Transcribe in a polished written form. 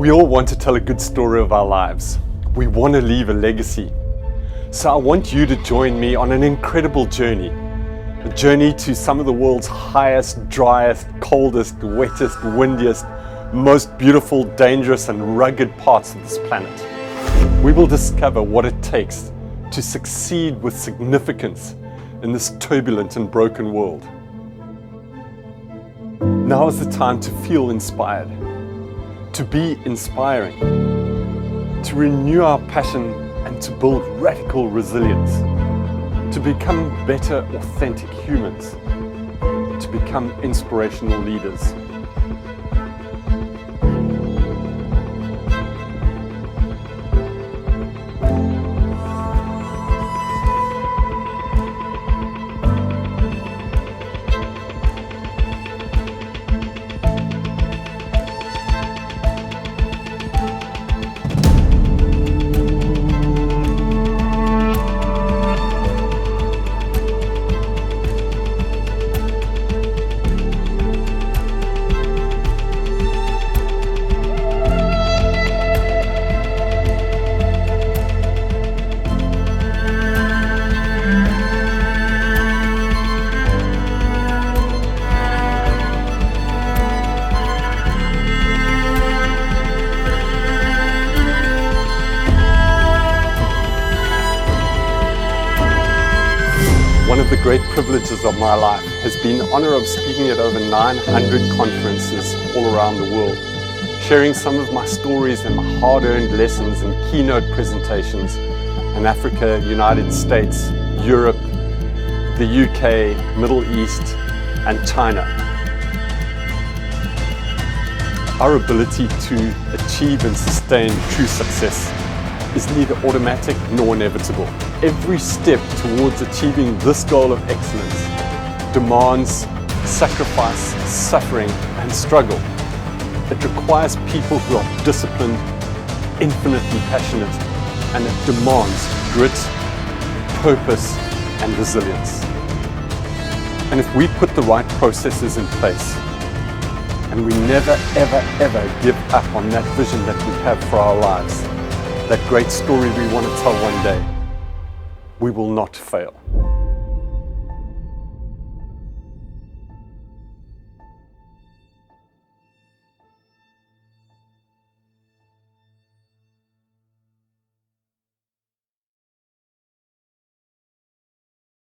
We all want to tell a good story of our lives. We want to leave a legacy. So I want you to join me on an incredible journey. A journey to some of the world's highest, driest, coldest, wettest, windiest, most beautiful, dangerous and rugged parts of this planet. We will discover what it takes to succeed with significance in this turbulent and broken world. Now is the time to feel inspired, to be inspiring, to renew our passion and to build radical resilience, to become better, authentic humans, to become inspirational leaders. One of the great privileges of my life has been the honor of speaking at over 900 conferences all around the world, sharing some of my stories and my hard-earned lessons in keynote presentations in Africa, United States, Europe, the UK, Middle East, and China. Our ability to achieve and sustain true success is neither automatic nor inevitable. Every step towards achieving this goal of excellence demands sacrifice, suffering, and struggle. It requires people who are disciplined, infinitely passionate, and it demands grit, purpose, and resilience. And if we put the right processes in place, and we never, ever, ever give up on that vision that we have for our lives, that great story we want to tell one day, we will not fail.